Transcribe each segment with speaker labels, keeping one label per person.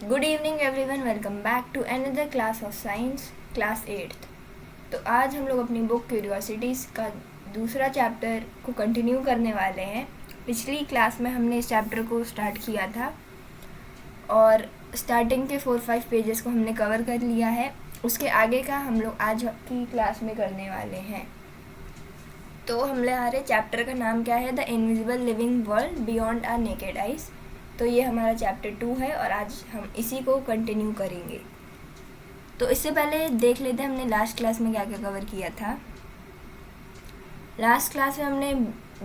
Speaker 1: Good evening everyone, welcome back to another class of science, class 8th। तो आज हम लोग अपनी बुक क्यूरियोसिटीज़ का दूसरा चैप्टर को कंटिन्यू करने वाले हैं। पिछली क्लास में हमने इस चैप्टर को स्टार्ट किया था और स्टार्टिंग के 4-5 पेजेस को हमने कवर कर लिया है। उसके आगे का हम लोग आज की क्लास में करने वाले हैं। तो हमारे चैप्टर का नाम क्या है? The invisible living world beyond our naked eyes. तो ये हमारा चैप्टर 2 है और आज हम इसी को कंटिन्यू करेंगे। तो इससे पहले देख लेते हैं हमने लास्ट क्लास में क्या क्या कवर किया था। लास्ट क्लास में हमने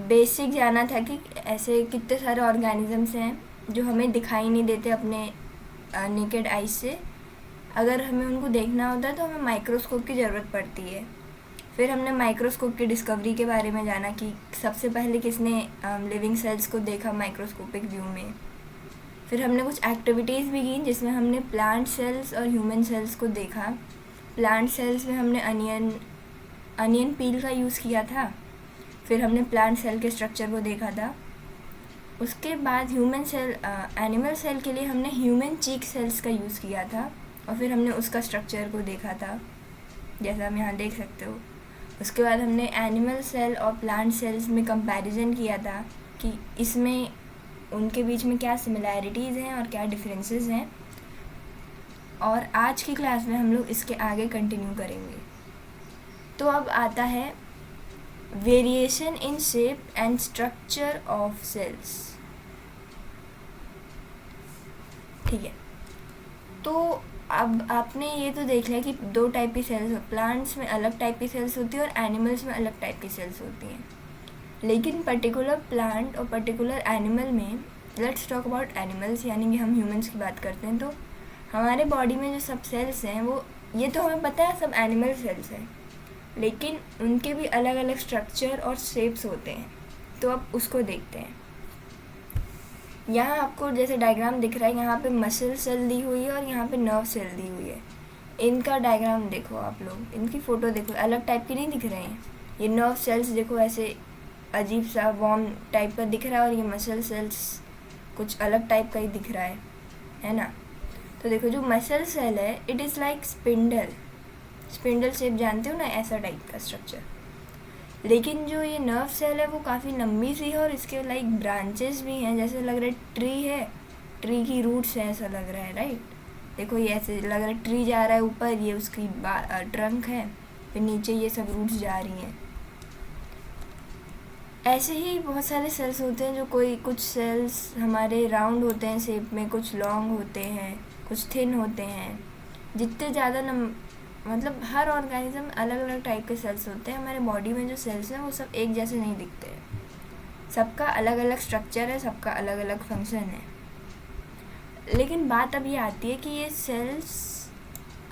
Speaker 1: बेसिक जाना था कि ऐसे कितने सारे ऑर्गेनिजम्स हैं जो हमें दिखाई नहीं देते अपने नेकेड आइज से। अगर हमें उनको देखना होता है तो हमें माइक्रोस्कोप की ज़रूरत पड़ती है। फिर हमने माइक्रोस्कोप की डिस्कवरी के बारे में जाना कि सबसे पहले किसने लिविंग सेल्स को देखा माइक्रोस्कोपिक व्यू में। फिर हमने कुछ एक्टिविटीज़ भी की जिसमें हमने प्लांट सेल्स और ह्यूमन सेल्स को देखा। प्लांट सेल्स में हमने अनियन पील का यूज़ किया था। फिर हमने प्लांट सेल के स्ट्रक्चर को देखा था। उसके बाद एनिमल सेल के लिए हमने ह्यूमन चीक सेल्स का यूज़ किया था और फिर हमने उसका स्ट्रक्चर को देखा था, जैसा आप यहाँ देख सकते हो। उसके बाद हमने एनिमल सेल और प्लांट सेल्स में कंपैरिजन किया था कि इसमें उनके बीच में क्या सिमिलैरिटीज़ हैं और क्या डिफरेंसेस हैं। और आज की क्लास में हम लोग इसके आगे कंटिन्यू करेंगे। तो अब आता है variation in shape and structure of cells. ठीक है, तो अब आपने ये तो देख लिया कि दो टाइप की सेल्स, प्लांट्स में अलग टाइप की सेल्स होती है और एनिमल्स में अलग टाइप की सेल्स होती हैं। लेकिन पर्टिकुलर प्लांट और पर्टिकुलर एनिमल में, लेट्स टॉक अबाउट एनिमल्स, यानी कि हम ह्यूमंस की बात करते हैं, तो हमारे बॉडी में जो सब सेल्स हैं वो, ये तो हमें पता है सब एनिमल सेल्स हैं, लेकिन उनके भी अलग अलग स्ट्रक्चर और शेप्स होते हैं। तो अब उसको देखते हैं। यहाँ आपको जैसे डायग्राम दिख रहा है, यहाँ पे मसल सेल दी हुई है और यहाँ पे नर्व सेल दी हुई है। इनका डायग्राम देखो आप लोग, इनकी फ़ोटो देखो, अलग टाइप की नहीं दिख रहे हैं। ये नर्व सेल्स देखो ऐसे अजीब सा वॉर्म टाइप का दिख रहा है और ये मसल सेल्स कुछ अलग टाइप का ही दिख रहा है ना। तो देखो जो मसल सेल है, it is like spindle shape, जानते हो ना, ऐसा टाइप का स्ट्रक्चर। लेकिन जो ये नर्व सेल है वो काफ़ी लंबी सी है और इसके लाइक ब्रांचेस भी हैं, जैसे लग रहा है ट्री है, ट्री की रूट्स हैं, ऐसा लग रहा है, राइट। देखो ये ऐसे लग रहा है ट्री जा रहा है ऊपर, ये उसकी ट्रंक है, फिर नीचे ये सब रूट्स जा रही हैं। ऐसे ही बहुत सारे सेल्स होते हैं, जो कुछ सेल्स हमारे राउंड होते हैं शेप में, कुछ लॉन्ग होते हैं, कुछ थिन होते हैं। जितने ज़्यादा मतलब हर ऑर्गेनिज्म अलग अलग टाइप के सेल्स होते हैं। हमारे बॉडी में जो सेल्स हैं वो सब एक जैसे नहीं दिखते हैं, सबका अलग अलग स्ट्रक्चर है, सबका अलग अलग फंक्शन है। लेकिन बात अब ये आती है कि ये सेल्स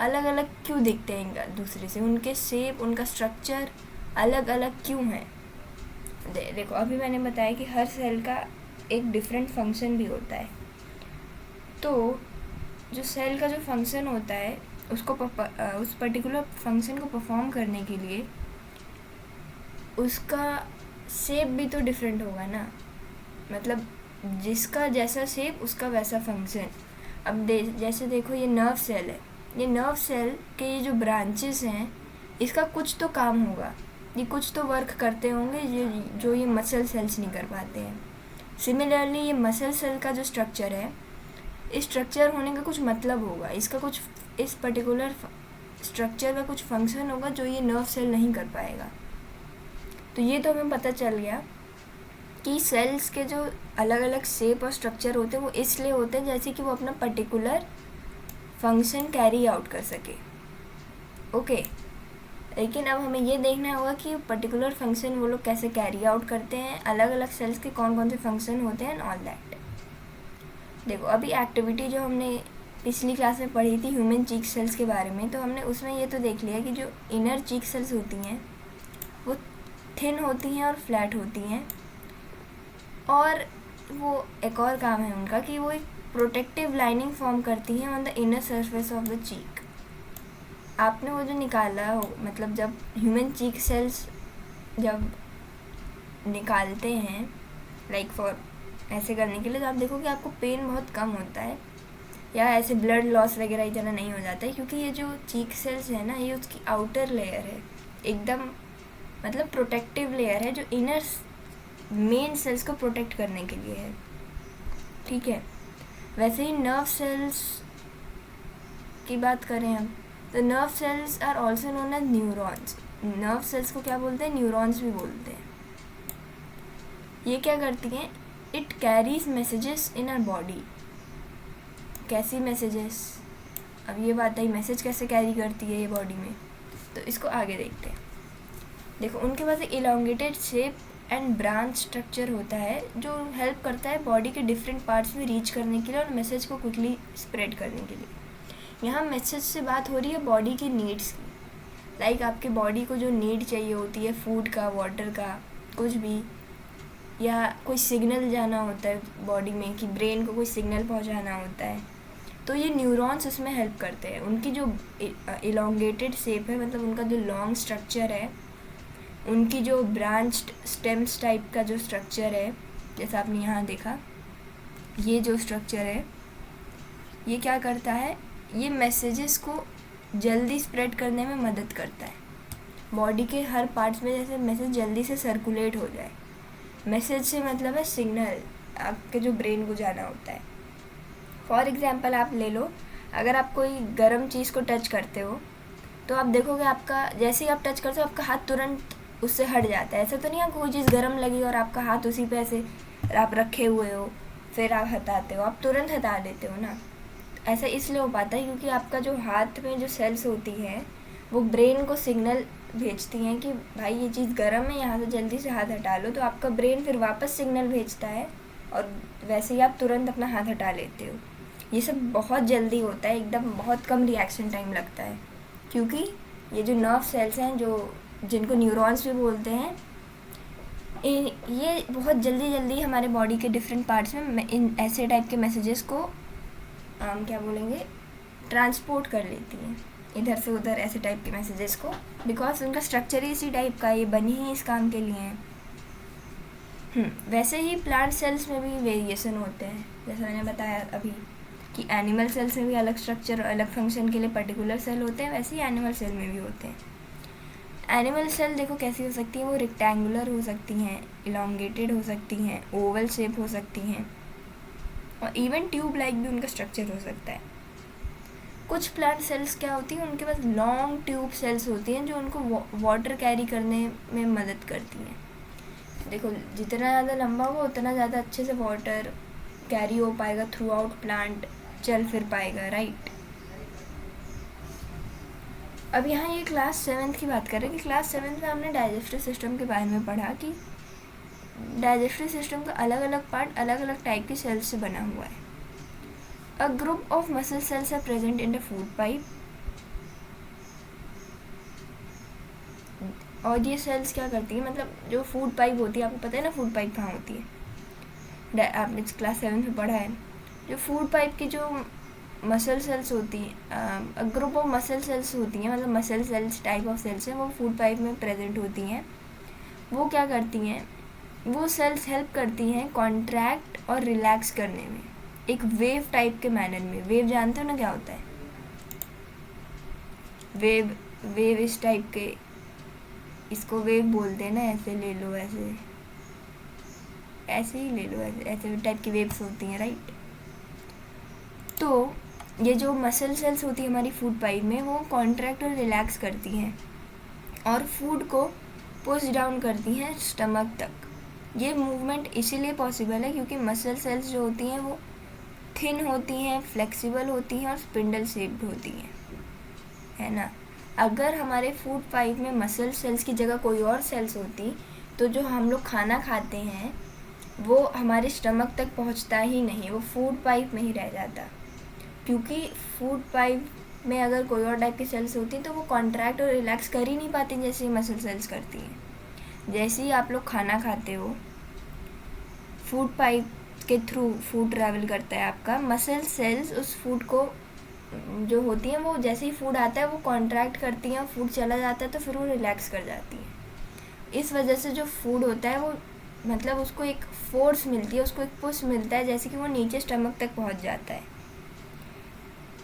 Speaker 1: अलग अलग क्यों दिखते हैं एक दूसरे से, उनके शेप, उनका स्ट्रक्चर अलग अलग क्यों है। देखो अभी मैंने बताया कि हर सेल का एक डिफरेंट फंक्शन भी होता है। तो जो सेल का जो फंक्शन होता है उसको उस पर्टिकुलर फंक्शन को परफॉर्म करने के लिए उसका शेप भी तो डिफरेंट होगा ना। मतलब जिसका जैसा शेप उसका वैसा फंक्शन। अब जैसे देखो ये नर्व सेल है, ये नर्व सेल के ये जो ब्रांचेस हैं, इसका कुछ तो काम होगा, ये कुछ तो वर्क करते होंगे जो ये मसल सेल्स नहीं कर पाते हैं। सिमिलरली ये मसल सेल का जो स्ट्रक्चर है, इस स्ट्रक्चर होने का कुछ मतलब होगा, इसका कुछ, इस पर्टिकुलर स्ट्रक्चर का कुछ फंक्शन होगा जो ये नर्व सेल नहीं कर पाएगा। तो ये तो हमें पता चल गया कि सेल्स के जो अलग अलग शेप और स्ट्रक्चर होते हैं वो इसलिए होते हैं जैसे कि वो अपना पर्टिकुलर फंक्शन कैरी आउट कर सके। ओके, लेकिन अब हमें ये देखना होगा कि पर्टिकुलर फंक्शन वो लोग कैसे कैरी आउट करते हैं, अलग अलग सेल्स के कौन कौन से फंक्शन होते हैं, ऑल दैट। देखो अभी एक्टिविटी जो हमने पिछली क्लास में पढ़ी थी ह्यूमन चीक सेल्स के बारे में, तो हमने उसमें ये तो देख लिया कि जो इनर चीक सेल्स होती हैं वो थिन होती हैं और फ्लैट होती हैं, और वो एक और काम है उनका कि वो एक प्रोटेक्टिव लाइनिंग फॉर्म करती हैं on the inner surface of the cheek. आपने वो जो निकाला हो, मतलब जब ह्यूमन चीक सेल्स जब निकालते हैं लाइक फॉर ऐसे करने के लिए, तो आप देखो कि आपको पेन बहुत कम होता है, या ऐसे ब्लड लॉस वगैरह इतना नहीं हो जाता है, क्योंकि ये जो चीक सेल्स है ना, ये उसकी आउटर लेयर है, एकदम मतलब प्रोटेक्टिव लेयर है, जो इनर मेन सेल्स को प्रोटेक्ट करने के लिए है। ठीक है, वैसे ही नर्व सेल्स की बात करें हम, तो nerve cells are also known as neurons. Nerve cells को क्या बोलते हैं? न्यूरॉन्स भी बोलते हैं। ये क्या करती हैं? It carries messages in our body. कैसी मैसेजेस? अब ये बात आई, मैसेज कैसे कैरी करती है ये बॉडी में, तो इसको आगे देखते हैं। देखो, उनके पास एक elongated shape and branch structure होता है, जो हेल्प करता है बॉडी के डिफरेंट पार्ट्स में रीच करने के लिए और मैसेज को क्विकली स्प्रेड करने के लिए। यहाँ मैसेज से बात हो रही है बॉडी की नीड्स की, लाइक आपके बॉडी को जो नीड चाहिए होती है, फूड का, वाटर का, कुछ भी, या कोई सिग्नल जाना होता है बॉडी में कि ब्रेन को कोई सिग्नल पहुंचाना होता है, तो ये न्यूरॉन्स उसमें हेल्प करते हैं। उनकी जो इलोंगेटेड शेप है, मतलब उनका जो लॉन्ग स्ट्रक्चर है, उनकी जो ब्रांच्ड स्टेम्स टाइप का जो स्ट्रक्चर है, जैसा आपने यहाँ देखा, ये जो स्ट्रक्चर है, ये क्या करता है? ये मैसेजेस को जल्दी स्प्रेड करने में मदद करता है, बॉडी के हर पार्ट्स में जैसे मैसेज जल्दी से सर्कुलेट हो जाए। मैसेज से मतलब है सिग्नल, आपके जो ब्रेन को जाना होता है। फॉर एग्ज़ाम्पल आप ले लो, अगर आप कोई गर्म चीज़ को टच करते हो, तो आप देखोगे आपका, जैसे ही आप टच करते हो, आपका हाथ तुरंत उससे हट जाता है। ऐसा तो नहीं है कोई चीज़ गर्म लगी और आपका हाथ उसी पे ऐसे आप रखे हुए हो, फिर आप हटाते हो, आप तुरंत हटा देते हो ना। ऐसा इसलिए हो पाता है क्योंकि आपका जो हाथ में जो सेल्स होती हैं, वो ब्रेन को सिग्नल भेजती हैं कि भाई ये चीज़ गर्म है, यहाँ से जल्दी से हाथ हटा लो, तो आपका ब्रेन फिर वापस सिग्नल भेजता है और वैसे ही आप तुरंत अपना हाथ हटा लेते हो। ये सब बहुत जल्दी होता है, एकदम बहुत कम रिएक्शन टाइम लगता है, क्योंकि ये जो नर्व सेल्स हैं, जो जिनको न्यूरॉन्स भी बोलते हैं, ये बहुत जल्दी हमारे बॉडी के डिफरेंट पार्ट्स में इन ऐसे टाइप के मैसेजेस को क्या बोलेंगे, ट्रांसपोर्ट कर लेती हैं इधर से उधर, ऐसे टाइप के मैसेजेस को, बिकॉज उनका स्ट्रक्चर ही इसी टाइप का, ये बनी ही इस काम के लिए हैं। वैसे ही प्लांट सेल्स में भी वेरिएशन होते हैं, जैसा मैंने बताया अभी कि एनिमल सेल्स में भी अलग स्ट्रक्चर, अलग फंक्शन के लिए पर्टिकुलर सेल होते हैं, वैसे ही एनिमल सेल में भी होते हैं। एनिमल सेल देखो कैसी हो सकती हैं, वो रेक्टेंगुलर हो सकती हैं, इलोंगेटेड हो सकती हैं, ओवल शेप हो सकती हैं, और इवन ट्यूब लाइक भी उनका स्ट्रक्चर हो सकता है। कुछ प्लांट सेल्स क्या होती हैं, उनके पास लॉन्ग ट्यूब सेल्स होती हैं, जो उनको वाटर कैरी करने में मदद करती हैं। देखो, जितना ज़्यादा लंबा होगा उतना ज़्यादा अच्छे से वाटर कैरी हो पाएगा थ्रू आउट, प्लांट चल फिर पाएगा, राइट। अब यहाँ ये क्लास 7th की बात करें कि क्लास 7th में हमने डाइजेस्टिव सिस्टम के बारे में पढ़ा कि डाइजेस्टिव सिस्टम का अलग अलग पार्ट अलग अलग टाइप की सेल्स से बना हुआ है। A group of muscle cells are present in the food pipe, और ये सेल्स क्या करती है, मतलब जो फूड पाइप होती है, आपको पता है ना फूड पाइप कहाँ होती है, आपने क्लास 7 में पढ़ा है। जो फूड पाइप की जो मसल सेल्स होती हैं, ग्रुप ऑफ मसल सेल्स होती हैं, मतलब muscle cells type of cells हैं, वो फूड पाइप में प्रेजेंट होती हैं। वो क्या करती हैं, वो सेल्स हेल्प करती हैं कॉन्ट्रैक्ट और रिलैक्स करने में, एक वेव टाइप के मैनर में। वेव जानते हो ना क्या होता है? वेव इस टाइप के, इसको वेव बोलते हैं ना, ऐसे ले लो, ऐसे ही ले लो, ऐसे टाइप की वेव्स होती हैं, राइट। तो ये जो मसल सेल्स होती है हमारी फूड पाइप में, वो कॉन्ट्रैक्ट और रिलैक्स करती हैं और फूड को पुश डाउन करती हैं स्टमक तक। ये मूवमेंट इसीलिए पॉसिबल है क्योंकि मसल सेल्स जो होती हैं वो थिन होती हैं, फ्लेक्सिबल होती हैं और स्पिंडल शेप्ड होती हैं, है ना। अगर हमारे फूड पाइप में मसल सेल्स की जगह कोई और सेल्स होती, तो जो हम लोग खाना खाते हैं वो हमारे स्टमक तक पहुंचता ही नहीं, वो फूड पाइप में ही रह जाता, क्योंकि फूड पाइप में अगर कोई और टाइप की सेल्स होती तो वो कॉन्ट्रैक्ट और रिलैक्स कर ही नहीं पाती जैसे मसल सेल्स करती हैं। जैसे ही आप लोग खाना खाते हो, फूड पाइप के थ्रू फूड ट्रैवल करता है आपका, मसल सेल्स उस फूड को जो होती हैं, वो जैसे ही फूड आता है वो कॉन्ट्रैक्ट करती हैं, फूड चला जाता है तो फिर वो रिलैक्स कर जाती हैं। इस वजह से जो फूड होता है वो, मतलब उसको एक फोर्स मिलती है, उसको एक पुश मिलता है, जैसे कि वो नीचे स्टमक तक पहुंच जाता है।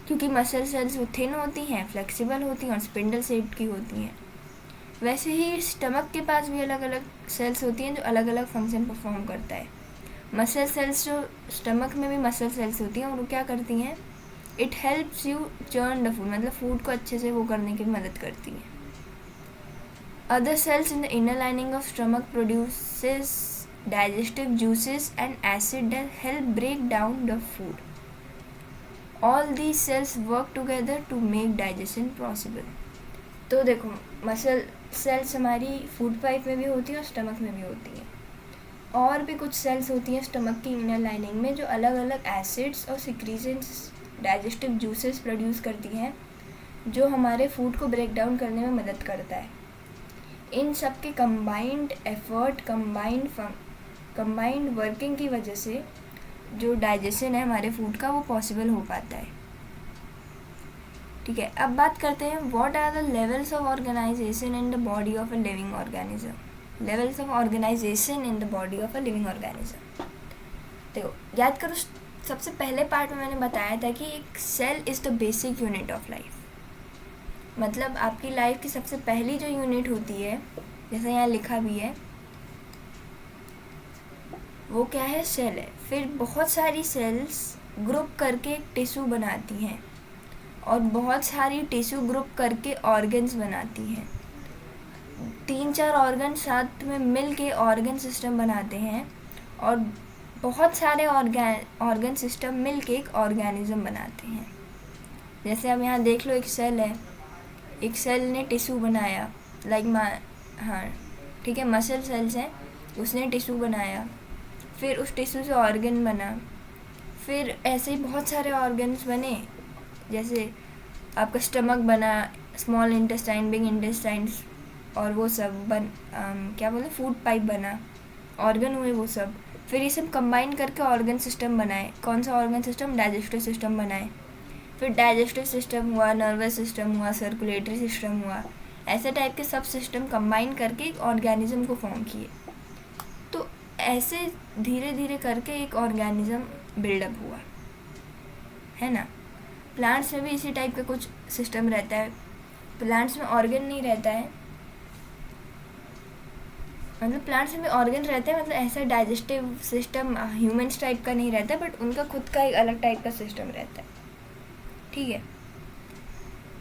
Speaker 1: क्योंकि मसल सेल्स वो थिन होती हैं, फ्लेक्सिबल होती हैं और स्पिंडल शेप्ड की होती हैं। वैसे ही स्टमक के पास भी अलग अलग सेल्स होती हैं जो अलग अलग फंक्शन परफॉर्म करता है। मसल सेल्स जो स्टमक में भी मसल सेल्स होती हैं और वो क्या करती हैं, it helps you churn the food, मतलब फूड को अच्छे से वो करने की मदद करती हैं। Other sales in the inner lining of stomach produces digestive juices and acid that help break down the food. All these cells work together to make digestion possible. तो देखो, मसल सेल्स हमारी फूड पाइप में भी होती हैं और stomach में भी होती हैं। और भी कुछ सेल्स होती हैं स्टमक की इनर लाइनिंग में जो अलग अलग एसिड्स और सिक्रीशंस, डाइजेस्टिव जूसेस प्रोड्यूस करती हैं जो हमारे फूड को ब्रेक डाउन करने में मदद करता है। इन सब के कंबाइंड एफर्ट, कंबाइंड वर्किंग की वजह से जो डाइजेशन है हमारे फूड का वो पॉसिबल हो पाता है। ठीक है, अब बात करते हैं what are the levels of organisation in the body of a living organism. Levels of organisation in the body of a living organism. देखो, याद करो, सबसे पहले पार्ट में मैंने बताया था कि एक cell is the basic unit of life. मतलब आपकी लाइफ की सबसे पहली जो यूनिट होती है, जैसे यहाँ लिखा भी है, वो क्या है, सेल है। फिर बहुत सारी सेल्स ग्रुप करके एक टिश्यू बनाती हैं और बहुत सारी टिश्यू ग्रुप करके ऑर्गन्स बनाती हैं। 3-4 ऑर्गन साथ में मिल के ऑर्गन सिस्टम बनाते हैं और बहुत सारे ऑर्गन सिस्टम मिल के एक ऑर्गेनिज्म बनाते हैं। जैसे अब यहाँ देख लो, एक सेल है, एक सेल ने टिश्यू बनाया, हाँ ठीक है, मसल सेल्स हैं, उसने टिश्यू बनाया, फिर उस टिश्यू से ऑर्गन बना, फिर ऐसे ही बहुत सारे ऑर्गन्स बने। जैसे आपका स्टमक बना, स्मॉल इंटेस्टाइन, बिग इंटेस्टाइन और वो सब क्या बोलते, फूड पाइप बना, ऑर्गन हुए वो सब। फिर ये सब कंबाइन करके ऑर्गन सिस्टम बनाए। कौन सा ऑर्गन सिस्टम, डाइजेस्टिव सिस्टम बनाए। फिर डाइजेस्टिव सिस्टम हुआ, नर्वस सिस्टम हुआ, सर्कुलेटरी सिस्टम हुआ, ऐसे टाइप के सब सिस्टम कंबाइन करके एक ऑर्गेनिज्म को फॉर्म किए। तो ऐसे धीरे धीरे करके एक ऑर्गेनिज्म बिल्डअप हुआ, है ना। प्लांट्स में भी इसी टाइप का कुछ सिस्टम रहता है। प्लांट्स में ऑर्गन नहीं रहता है, मतलब प्लांट्स में ऑर्गन रहते हैं, मतलब ऐसा डाइजेस्टिव सिस्टम ह्यूमन्स टाइप का नहीं रहता, बट उनका खुद का एक अलग टाइप का सिस्टम रहता है। ठीक है।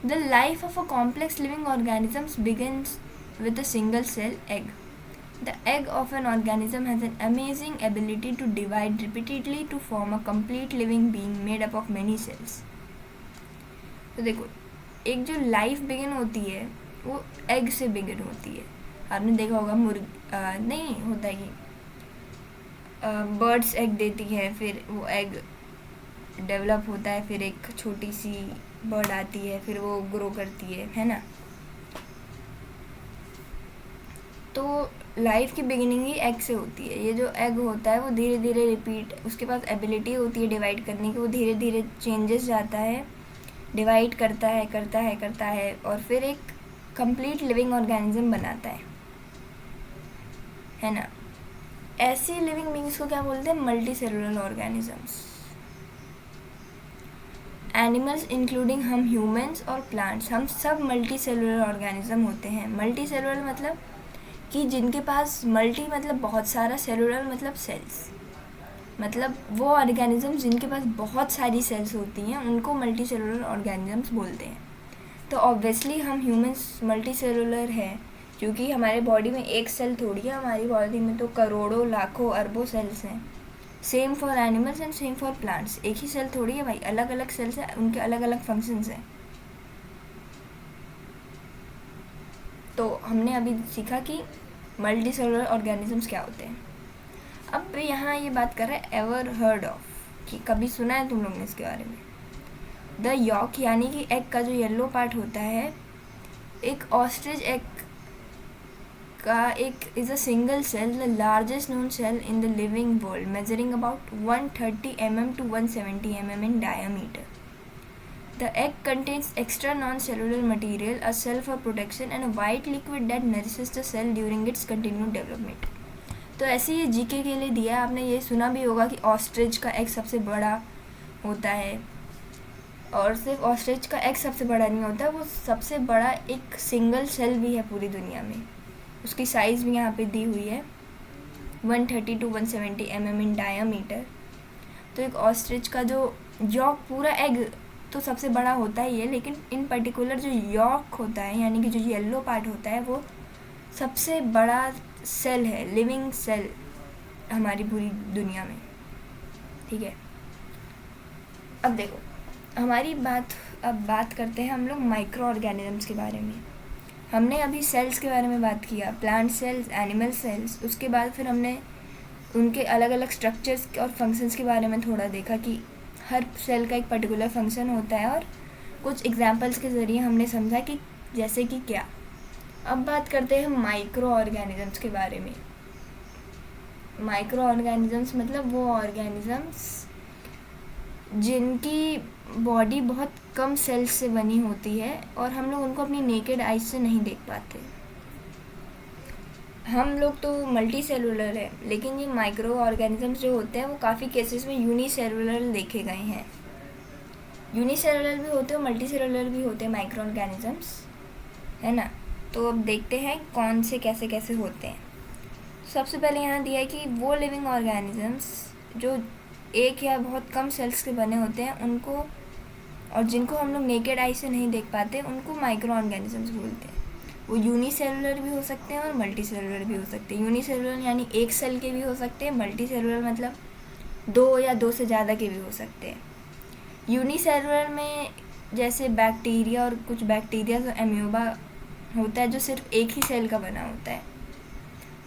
Speaker 1: The life of a complex living organisms begins with a single cell egg. The egg of an organism has an amazing ability to divide repeatedly to form a complete living being made up of many cells. तो देखो, एक जो life begin होती है वो egg से begin होती है। आपने देखा होगा नहीं होता है कि बर्ड्स एग देती है, फिर वो एग डेवलप होता है, फिर एक छोटी सी बर्ड आती है, फिर वो ग्रो करती है ना। तो लाइफ की बिगिनिंग ही एग से होती है। ये जो एग होता है वो धीरे धीरे रिपीट, उसके पास एबिलिटी होती है डिवाइड करने की, वो धीरे धीरे चेंजेस जाता है, डिवाइड करता है और फिर एक कंप्लीट लिविंग ऑर्गेनिज्म बनाता है ना। ऐसी लिविंग बींग्स को क्या बोलते हैं, multi cellular organisms. Animals including हम ह्यूमंस और प्लांट्स, हम सब मल्टी सेलुलर ऑर्गेनिज्म होते हैं। मल्टी सेलुलर मतलब कि जिनके पास मल्टी मतलब बहुत सारा, सेलुलर मतलब सेल्स, मतलब वो ऑर्गेनिज्म जिनके पास बहुत सारी सेल्स होती हैं उनको मल्टी सेलुलर ऑर्गेनिजम्स बोलते हैं। तो ऑब्वियसली हम ह्यूमंस मल्टी सेलुलर हैं, क्योंकि हमारे बॉडी में एक सेल थोड़ी है, हमारी बॉडी में तो करोड़ों लाखों अरबों सेल्स हैं। Same for animals and same for plants. एक ही सेल थोड़ी है भाई, अलग अलग सेल्स हैं, उनके अलग अलग फंक्शंस हैं। तो हमने अभी सीखा कि मल्टी सेलुलर ऑर्गेनिजम्स क्या होते हैं। अब यहाँ ये बात कर रहे हैं एवर हर्ड ऑफ, कि कभी सुना है तुम लोग ने इसके बारे में। द यॉक यानी कि एग का जो येलो पार्ट होता है, एक ऑस्ट्रिच एग का एक is a single cell, the largest known cell in the living world, measuring about 130 mm to 170 mm in diameter. The egg contains extra non-cellular material, a cell for protection, and a white liquid that nourishes the cell during its continued development. तो ऐसे ये GK के लिए दिया है। आपने ये सुना भी होगा कि ऑस्ट्रिच का एग सबसे बड़ा होता है, और सिर्फ ऑस्ट्रिच का एग सबसे बड़ा नहीं होता, वो सबसे बड़ा एक सिंगल सेल भी है पूरी दुनिया में। उसकी साइज़ भी यहाँ पे दी हुई है 130 to 170 mm इन डायामीटर। तो एक ऑस्ट्रिच का जो यॉक पूरा एग तो सबसे बड़ा होता ही है, लेकिन इन पर्टिकुलर जो यॉक होता है यानी कि जो येलो पार्ट होता है वो सबसे बड़ा सेल है, लिविंग सेल हमारी पूरी दुनिया में। ठीक है, अब देखो अब बात करते हैं हम लोग माइक्रो ऑर्गेनिजम्स के बारे में। हमने अभी सेल्स के बारे में बात किया, प्लांट सेल्स, एनिमल सेल्स। उसके बाद फिर हमने उनके अलग अलग स्ट्रक्चर्स और फंक्शंस के बारे में थोड़ा देखा कि हर सेल का एक पर्टिकुलर फंक्शन होता है, और कुछ एग्जांपल्स के ज़रिए हमने समझा कि जैसे कि क्या। अब बात करते हैं माइक्रो ऑर्गेनिजम्स के बारे में। माइक्रो ऑर्गेनिजम्स मतलब वो ऑर्गेनिजम्स जिनकी बॉडी बहुत कम सेल्स से बनी होती है और हम लोग उनको अपनी नेकेड आइज से नहीं देख पाते। हम लोग तो मल्टी सेलुलर है, लेकिन ये माइक्रो ऑर्गेनिजम्स जो होते हैं वो काफ़ी केसेस में यूनिसेलुलर देखे गए हैं। यूनिसेलुलर भी होते हैं, मल्टी सेलुलर भी होते हैं माइक्रो ऑर्गेनिजम्स, है ना। तो अब देखते हैं कौन से कैसे कैसे होते हैं। सबसे पहले यहाँ दिया है कि वो लिविंग ऑर्गेनिजम्स जो एक या बहुत कम सेल्स के बने होते हैं उनको, और जिनको हम लोग नेकेड आई से नहीं देख पाते, उनको माइक्रो ऑर्गेनिजम्स बोलते हैं। वो यूनिसेलुलर भी हो सकते हैं और मल्टी सेलुलर भी हो सकते हैं। यूनिसेलुलर यानी एक सेल के भी हो सकते हैं, मल्टी सेलुलर मतलब दो या दो से ज़्यादा के भी हो सकते हैं। यूनिसेलुलर में जैसे बैक्टीरिया और कुछ बैक्टीरिया जो एम्यूबा होता है जो सिर्फ एक ही सेल का बना होता है।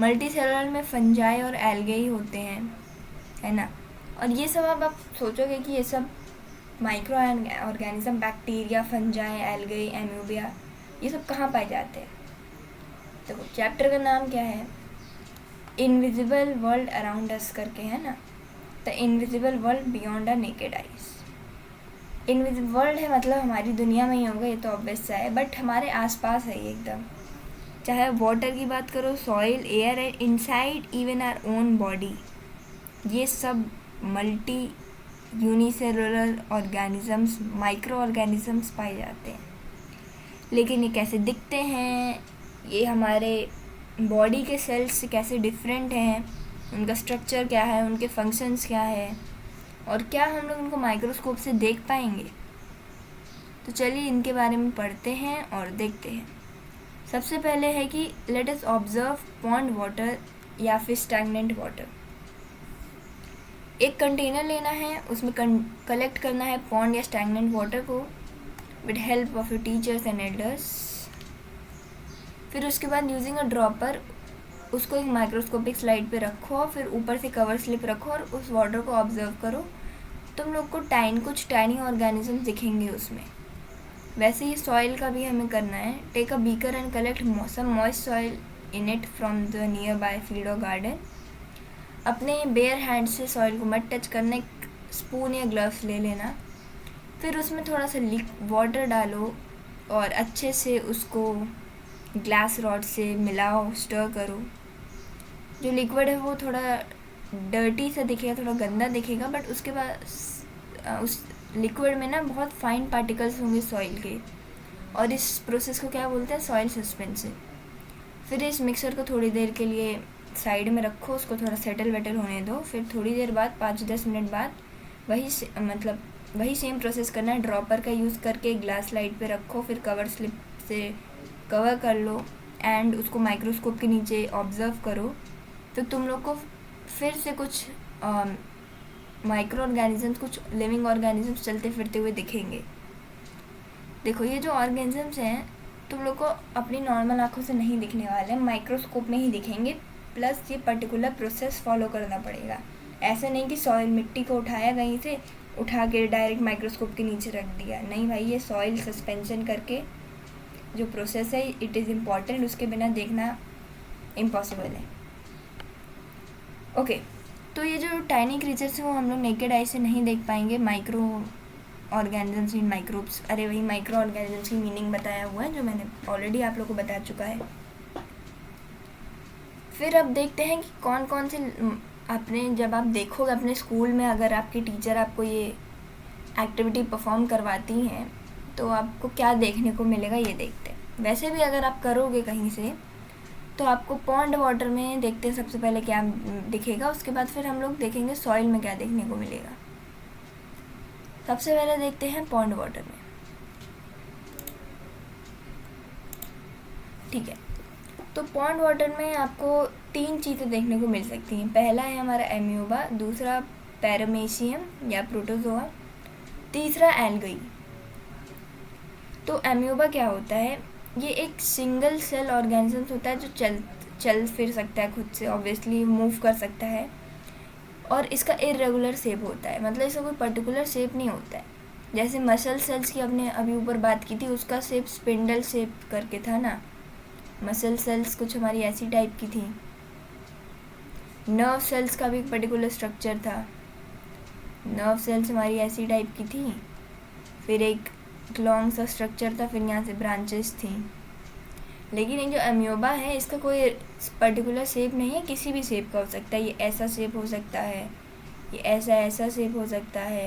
Speaker 1: मल्टी सेलुलर में फंजाई और एल्गे ही होते हैं, है ना। और ये सब अब आप सोचोगे कि ये सब microorganism, bacteria, fungi, algae, amoeba, ये सब कहाँ पाए जाते हैं। तो चैप्टर का नाम क्या है, इनविजिबल वर्ल्ड अराउंड अस करके, है ना। The invisible world beyond a naked eyes. Invisible world है मतलब हमारी दुनिया में ही होगा, ये तो ऑब्वियस सा है, बट हमारे आसपास है ये एकदम। चाहे वाटर की बात करो, सॉइल, एयर है, inside even our own body, ये सब multi unicellular organisms, micro organisms पाए जाते हैं। लेकिन ये कैसे दिखते हैं, ये हमारे बॉडी के सेल्स से कैसे डिफरेंट हैं, उनका स्ट्रक्चर क्या है, उनके फंक्शंस क्या है, और क्या हम लोग उनको माइक्रोस्कोप से देख पाएंगे। तो चलिए इनके बारे में पढ़ते हैं और देखते हैं। सबसे पहले है कि let us observe pond water या फिर स्टैग्नेंट वाटर। एक कंटेनर लेना है, उसमें कलेक्ट करना है पॉन्ड या स्टैग्नेंट वाटर को with help of your teachers and elders. फिर उसके बाद यूजिंग अ ड्रॉपर उसको एक माइक्रोस्कोपिक स्लाइड पे रखो, फिर ऊपर से कवर स्लिप रखो और उस वाटर को ऑब्जर्व करो। तुम लोग को कुछ टाइनी ऑर्गेनिज्म दिखेंगे उसमें। वैसे ही सॉइल का भी हमें करना है। Take a beaker and collect some moist soil in it from the nearby field और गार्डन। अपने बेयर हैंड से सॉइल को मत टच करना, एक स्पून या ग्लव्स ले लेना। फिर उसमें थोड़ा सा वाटर डालो और अच्छे से उसको ग्लास रॉड से मिलाओ, स्टर करो। जो लिक्विड है वो थोड़ा डर्टी सा दिखेगा, थोड़ा गंदा दिखेगा, बट उसके बाद उस लिक्विड में ना बहुत फाइन पार्टिकल्स होंगे सॉइल के, और इस प्रोसेस को क्या बोलते हैं, सॉइल सस्पेंशन। फिर इस मिक्सर को थोड़ी देर के लिए साइड में रखो, उसको थोड़ा सेटल वेटल होने दो। फिर थोड़ी देर बाद 5-10 मिनट बाद वही सेम प्रोसेस करना है। ड्रॉपर का यूज़ करके ग्लास स्लाइड पे रखो, फिर कवर स्लिप से कवर कर लो एंड उसको माइक्रोस्कोप के नीचे ऑब्जर्व करो। तो तुम लोग को फिर से कुछ माइक्रो ऑर्गेनिजम्स, कुछ लिविंग ऑर्गेनिजम्स चलते फिरते हुए दिखेंगे। देखो ये जो ऑर्गेनिजम्स हैं तुम लोग को अपनी नॉर्मल आँखों से नहीं दिखने वाले हैं, माइक्रोस्कोप में ही दिखेंगे। प्लस ये पर्टिकुलर प्रोसेस फॉलो करना पड़ेगा। ऐसा नहीं कि सॉइल, मिट्टी को उठाया कहीं से, उठा के डायरेक्ट माइक्रोस्कोप के नीचे रख दिया। नहीं भाई, ये सॉइल सस्पेंशन करके जो प्रोसेस है इट इज़ इम्पॉर्टेंट, उसके बिना देखना इम्पॉसिबल है। ओके, तो ये जो टाइनी क्रीचर्स हैं वो हम लोग नेकेड आई से नहीं देख पाएंगे। माइक्रो ऑर्गेनिजम्स इन माइक्रोब्स, अरे वही माइक्रो ऑर्गेनिजम्स की मीनिंग बताया हुआ है जो मैंने ऑलरेडी आप लोग को बता चुका है। फिर अब देखते हैं कि कौन कौन से, जब आप देखोगे अपने स्कूल में, अगर आपके टीचर आपको ये एक्टिविटी परफॉर्म करवाती हैं तो आपको क्या देखने को मिलेगा ये देखते हैं। वैसे भी अगर आप करोगे कहीं से तो आपको पॉन्ड वाटर में देखते हैं सबसे पहले क्या दिखेगा, उसके बाद फिर हम लोग देखेंगे सॉइल में क्या देखने को मिलेगा। सबसे पहले देखते हैं पॉन्ड वाटर में। ठीक है, तो पॉन्ड वाटर में आपको 3 चीज़ें देखने को मिल सकती हैं। पहला है हमारा एम्यूबा, दूसरा पैरामीशियम या प्रोटोजोआ, तीसरा एल्गी। तो एम्यूबा क्या होता है, ये एक सिंगल सेल ऑर्गेनिज्म होता है जो चल फिर सकता है खुद से, ऑब्वियसली मूव कर सकता है, और इसका इरेगुलर शेप होता है, मतलब इसका कोई पर्टिकुलर शेप नहीं होता है। जैसे मसल सेल्स की हमने अभी ऊपर बात की थी, उसका शेप स्पिंडल शेप करके था ना, मसल सेल्स कुछ हमारी ऐसी टाइप की थी। नर्व सेल्स का भी एक पर्टिकुलर स्ट्रक्चर था, नर्व सेल्स हमारी ऐसी टाइप की थी, फिर एक लॉन्ग सा स्ट्रक्चर था, फिर यहाँ से ब्रांचेस थी। लेकिन ये जो एम्यूबा है इसका कोई पर्टिकुलर शेप नहीं है, किसी भी शेप का हो सकता है। ये ऐसा शेप हो सकता है, ये ऐसा ऐसा शेप हो सकता है,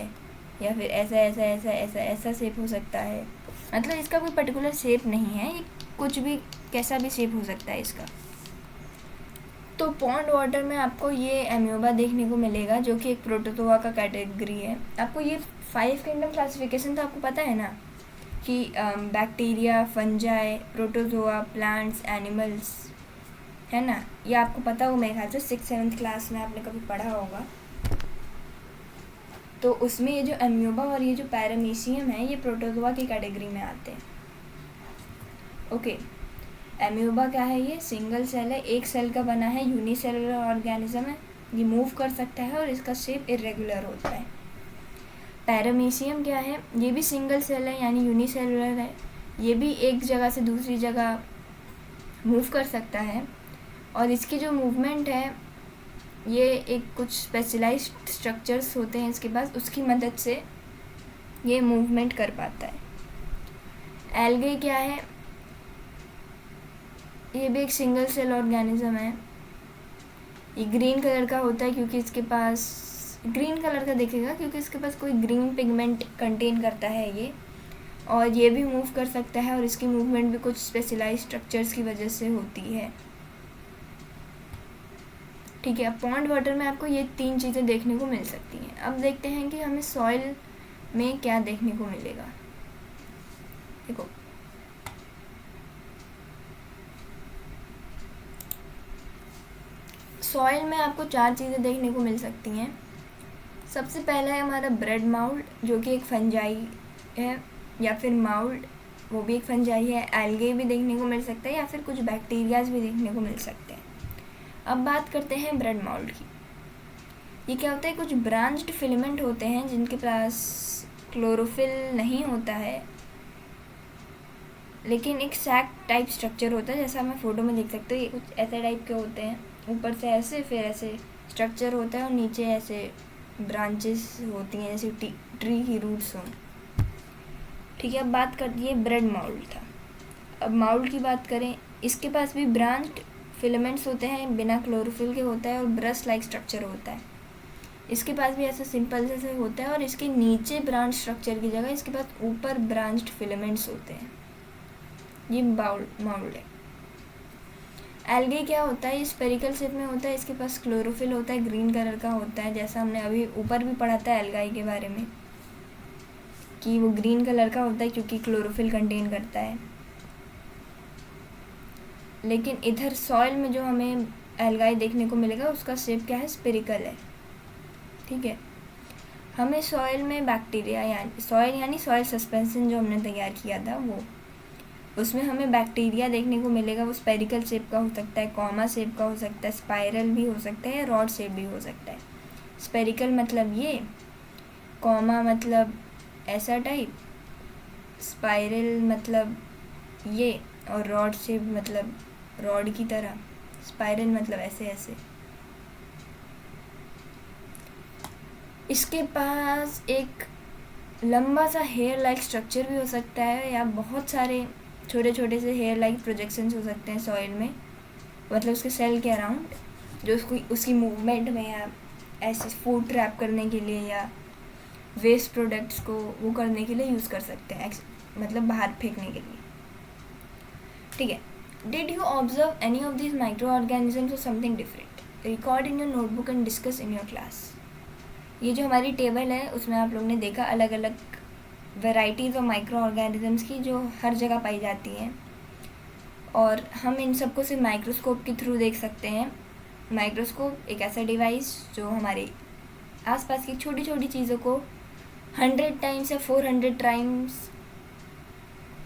Speaker 1: या फिर ऐसा ऐसा ऐसा ऐसा ऐसा शेप हो सकता है। मतलब इसका कोई पर्टिकुलर शेप नहीं है, ये कुछ भी कैसा भी शेप हो सकता है इसका। तो पॉन्ड वाटर में आपको ये एम्यूबा देखने को मिलेगा जो कि एक प्रोटोजोआ का कैटेगरी है। आपको ये 5 किंगडम क्लासिफिकेशन तो आपको पता है ना, कि bacteria, fungi, protozoa, plants, animals, है ना। ये आपको पता होगा मेरे ख्याल से 6th-7th क्लास में आपने कभी पढ़ा होगा। तो उसमें ये जो एम्यूबा और ये जो पैरामीशियम है ये प्रोटोजोआ की कैटेगरी में आते हैं। ओके, एम्यूबा क्या है, ये सिंगल सेल है, एक सेल का बना है, यूनिसेलुलर ऑर्गेनिज्म है, ये मूव कर सकता है और इसका शेप इरेगुलर होता है। पैरामीशियम क्या है, ये भी सिंगल सेल है यानी यूनिसेलुलर है, ये भी एक जगह से दूसरी जगह मूव कर सकता है, और इसकी जो मूवमेंट है ये एक कुछ स्पेशलाइज्ड स्ट्रक्चर्स होते हैं इसके पास, उसकी मदद से ये मूवमेंट कर पाता है। एल्गी क्या है, ये भी एक सिंगल सेल ऑर्गेनिज्म है, ये ग्रीन कलर का होता है क्योंकि इसके पास ग्रीन कलर का दिखेगा क्योंकि इसके पास कोई ग्रीन पिगमेंट कंटेन करता है ये, और ये भी मूव कर सकता है और इसकी मूवमेंट भी कुछ स्पेशलाइज्ड स्ट्रक्चर्स की वजह से होती है। ठीक है, पॉन्ड वाटर में आपको ये 3 चीज़ें देखने को मिल सकती हैं। अब देखते हैं कि हमें सॉइल में क्या देखने को मिलेगा। देखो, सॉइल में आपको 4 चीज़ें देखने को मिल सकती हैं। सबसे पहला है हमारा ब्रेड माउल्ड जो कि एक फंजाई है, या फिर माउल्ड वो भी एक फंजाई है। एल्गे भी देखने को मिल सकता है या फिर कुछ बैक्टीरियाज भी देखने को मिल सकते हैं। अब बात करते हैं ब्रेड माउल्ड की। ये क्या होता है, कुछ ब्रांच्ड फिलामेंट होते हैं जिनके पास क्लोरोफिल नहीं होता है, लेकिन एक सैक टाइप स्ट्रक्चर होता है, जैसा मैं फ़ोटो में देख सकते हो। ये कुछ ऐसे टाइप के होते हैं, ऊपर से ऐसे, फिर ऐसे स्ट्रक्चर होता है और नीचे ऐसे ब्रांचेस होती हैं जैसे ट्री की रूट्स हों। ठीक है, अब बात करती है ब्रेड माउल्ड था। अब माउल्ड की बात करें, इसके पास भी ब्रांच्ड फिलामेंट्स होते हैं, बिना क्लोरोफिल के होता है और ब्रश लाइक स्ट्रक्चर होता है। इसके पास भी ऐसा सिंपल जैसे होता है और इसके नीचे ब्रांच स्ट्रक्चर की जगह इसके पास ऊपर ब्रांच्ड फिलामेंट्स होते हैं। ये माउल्ड है। एल्गे क्या होता है, ये स्पेरिकल शेप में होता है, इसके पास क्लोरोफिल होता है, ग्रीन कलर का होता है, जैसा हमने अभी ऊपर भी पढ़ा था एल्गाई के बारे में कि वो ग्रीन कलर का होता है क्योंकि क्लोरोफिल कंटेन करता है। लेकिन इधर सॉइल में जो हमें एल्गाई देखने को मिलेगा उसका शेप क्या है, स्पेरिकल है। ठीक है, हमें सॉइल में बैक्टीरिया यानी सॉइल सस्पेंशन जो हमने तैयार किया था वो, उसमें हमें बैक्टीरिया देखने को मिलेगा। वो स्पेरिकल शेप का हो सकता है, कॉमा शेप का हो सकता है, स्पाइरल भी हो सकता है, रॉड शेप भी हो सकता है। स्पेरिकल मतलब ये, कॉमा मतलब ऐसा टाइप, स्पाइरल मतलब ये, और रॉड शेप मतलब रॉड की तरह, स्पाइरल मतलब ऐसे ऐसे। इसके पास एक लंबा सा हेयर लाइक स्ट्रक्चर भी हो सकता है, या बहुत सारे छोटे छोटे से हेयर लाइक प्रोजेक्शंस हो सकते हैं सॉइल में, मतलब उसके सेल के अराउंड, जो उसकी मूवमेंट में या ऐसे फूड ट्रैप करने के लिए या वेस्ट प्रोडक्ट्स को वो करने के लिए यूज़ कर सकते हैं, मतलब बाहर फेंकने के लिए। ठीक है, did you observe any of this microorganisms और something different? Record in your notebook and discuss in your class. ये जो हमारी टेबल है उसमें आप लोग ने देखा अलग अलग वेराइटीज़ ऑफ माइक्रो ऑर्गेनिजम्स की जो हर जगह पाई जाती हैं, और हम इन सबको सिर्फ माइक्रोस्कोप के थ्रू देख सकते हैं। माइक्रोस्कोप एक ऐसा डिवाइस जो हमारे आसपास की छोटी छोटी चीज़ों को 100 टाइम्स या 400 टाइम्स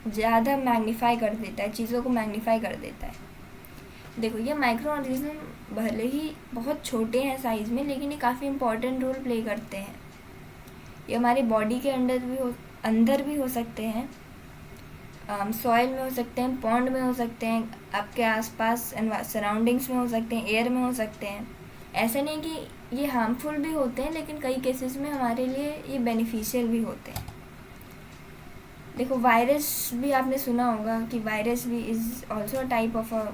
Speaker 1: ज़्यादा मैग्नीफाई कर देता है, चीज़ों को मैग्नीफाई कर देता है। देखो, ये माइक्रो ऑर्गेनिज्म भले ही बहुत छोटे हैं साइज़ में, लेकिन ये काफ़ी इम्पोर्टेंट रोल प्ले करते हैं। ये हमारे बॉडी के अंदर भी हो सकते हैं, सॉइल में हो सकते हैं, पॉन्ड में हो सकते हैं, आपके आसपास सराउंडिंग्स में हो सकते हैं, एयर में हो सकते हैं। ऐसा नहीं कि ये हार्मफुल भी होते हैं, लेकिन कई केसेस में हमारे लिए ये बेनिफिशियल भी होते हैं। देखो, वायरस भी आपने सुना होगा कि वायरस भी is also a type of a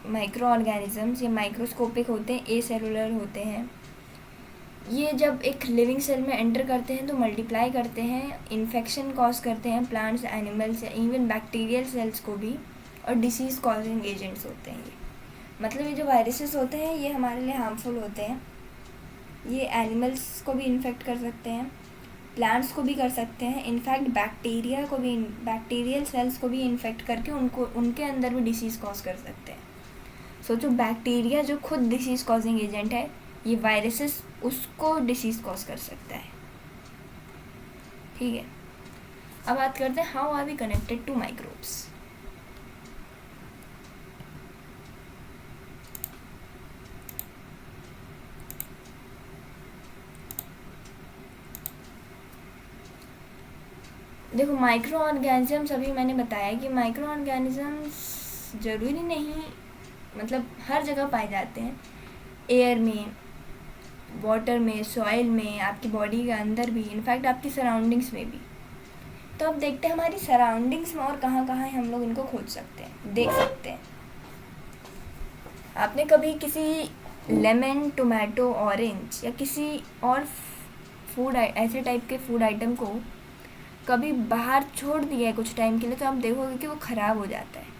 Speaker 1: micro organisms. ये माइक्रोस्कोपिक होते हैं, ए सेलुलर होते हैं। ये जब एक लिविंग सेल में एंटर करते हैं तो मल्टीप्लाई करते हैं, इन्फेक्शन कॉज करते हैं प्लांट्स, एनिमल्स या इवन बैक्टीरियल सेल्स को भी, और डिसीज़ कॉजिंग एजेंट्स होते हैं ये। मतलब ये जो वायरसेस होते हैं ये हमारे लिए हार्मफुल होते हैं। ये एनिमल्स को भी इन्फेक्ट कर सकते हैं, प्लांट्स को भी कर सकते हैं, इनफैक्ट बैक्टीरिया को भी, बैक्टीरियल सेल्स को भी इन्फेक्ट करके उनके अंदर भी डिसीज़ कॉज कर सकते हैं। सोचो, बैक्टीरिया जो खुद डिसीज़ कॉजिंग एजेंट है, ये वायरसेस उसको डिसीज़ कॉज कर सकता है। ठीक है, अब बात करते हैं how are we connected to microbes. देखो, माइक्रो ऑर्गेनिजम्स, अभी मैंने बताया कि माइक्रो ऑर्गेनिजम्स ज़रूरी नहीं, मतलब हर जगह पाए जाते हैं, एयर में, वाटर में, सॉइल में, आपकी बॉडी के अंदर भी, इनफैक्ट आपकी सराउंडिंग्स में भी। तो अब देखते हैं हमारी सराउंडिंग्स में और कहाँ कहाँ हम लोग इनको खोज सकते हैं, देख सकते हैं। आपने कभी किसी लेमन, टोमेटो, ऑरेंज या किसी और फूड ऐसे टाइप के फूड आइटम को कभी बाहर छोड़ दिया है कुछ टाइम के लिए, तो आप देखोगे कि वो ख़राब हो जाता है।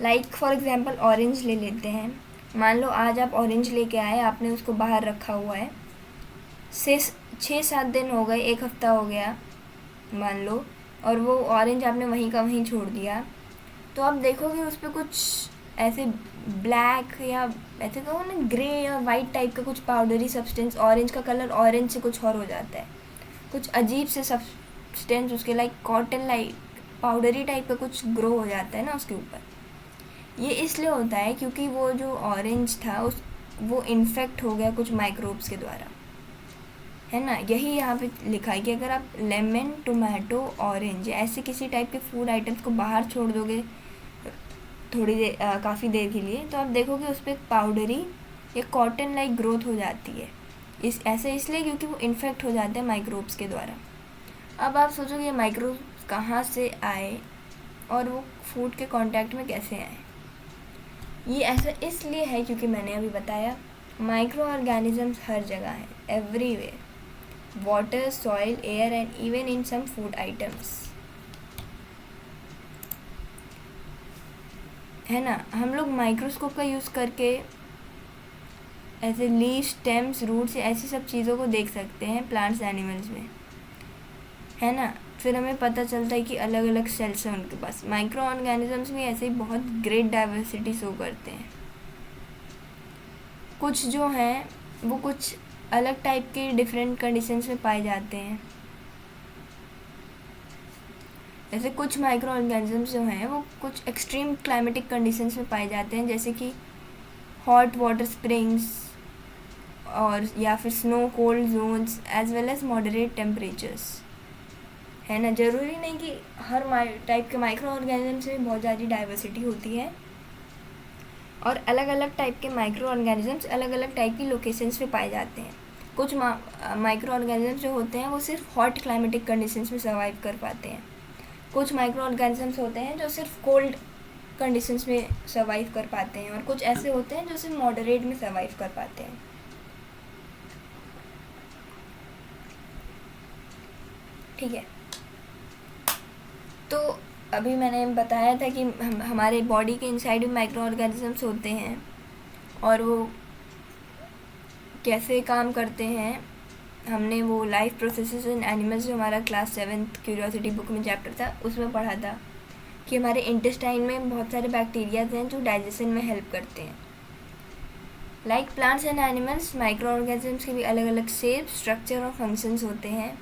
Speaker 1: लाइक फॉर एग्जांपल ऑरेंज ले लेते हैं। मान लो आज आप ऑरेंज लेके आए, आपने उसको बाहर रखा हुआ है, 6-7 दिन हो गए, 1 हफ़्ता हो गया मान लो, और वो ऑरेंज आपने वहीं का वहीं छोड़ दिया, तो आप देखोगे उस पर कुछ ऐसे ब्लैक या ऐसे कहो ना ग्रे या वाइट टाइप का कुछ पाउडरी सब्सटेंस, ऑरेंज का कलर ऑरेंज से कुछ और हो जाता है, कुछ अजीब से सब्सटेंस उसके like cotton like powdery type का कुछ ग्रो हो जाता है ना उसके ऊपर। ये इसलिए होता है क्योंकि वो जो ऑरेंज था वो इन्फेक्ट हो गया कुछ माइक्रोब्स के द्वारा, है ना। यही यहाँ पे लिखा है कि अगर आप लेमन, टोमेटो, ऑरेंज ऐसे किसी टाइप के फूड आइटम्स को बाहर छोड़ दोगे थोड़ी देर, काफ़ी देर के लिए, तो आप देखोगे उस पर पाउडरी या कॉटन लाइक ग्रोथ हो जाती है। ऐसे इसलिए क्योंकि वो इन्फेक्ट हो जाते हैं माइक्रोब्स के द्वारा। अब आप सोचोगे ये माइक्रोब्स कहाँ से आए और वो फूड के कांटेक्ट में कैसे आए। ये ऐसा इसलिए है क्योंकि मैंने अभी बताया माइक्रो ऑर्गेनिजम्स हर जगह हैं, everywhere, water, soil, air and even in some food items, है ना। हम लोग माइक्रोस्कोप का यूज़ करके ऐसे लीव, स्टेम्स, रूट्स ऐसी सब चीज़ों को देख सकते हैं प्लांट्स, एनिमल्स में, है ना। फिर हमें पता चलता है कि अलग अलग सेल्स हैं उनके पास। माइक्रो ऑर्गेनिजम्स भी ऐसे ही बहुत ग्रेट डाइवर्सिटी शो करते हैं। कुछ जो हैं वो कुछ अलग टाइप के डिफरेंट कंडीशंस में पाए जाते हैं। जैसे कुछ माइक्रो ऑर्गेनिजम्स जो हैं वो कुछ एक्सट्रीम क्लाइमेटिक कंडीशंस में पाए जाते हैं, जैसे कि हॉट वाटर स्प्रिंग्स और या फिर snow cold zones as well as moderate temperatures, है ना। ज़रूरी नहीं कि हर टाइप के माइक्रो ऑर्गेनिजम्स में बहुत ज़्यादा डाइवर्सिटी होती है, और अलग अलग टाइप के माइक्रो ऑर्गेनिजम्स अलग अलग टाइप की लोकेशंस पे पाए जाते हैं। कुछ माइक्रो ऑर्गेनिजम्स जो होते हैं वो सिर्फ हॉट क्लाइमेटिक कंडीशंस में सर्वाइव कर पाते हैं। कुछ माइक्रो ऑर्गेनिजम्स होते हैं जो सिर्फ कोल्ड कंडीशंस में सर्वाइव कर पाते हैं, और कुछ ऐसे होते हैं जो सिर्फ मॉडरेट में सर्वाइव कर पाते हैं। ठीक है। तो अभी मैंने बताया था कि हमारे बॉडी के इनसाइड में माइक्रो ऑर्गेनिजम्स होते हैं और वो कैसे काम करते हैं। हमने वो लाइफ प्रोसेसेस इन एनिमल्स जो हमारा क्लास 7th क्यूरियोसिटी बुक में चैप्टर था उसमें पढ़ा था कि हमारे इंटेस्टाइन में बहुत सारे बैक्टीरियाज हैं जो डाइजेशन में हेल्प करते हैं। Like plants and animals, micro organisms के भी अलग अलग शेप, स्ट्रक्चर और फंक्शंस होते हैं।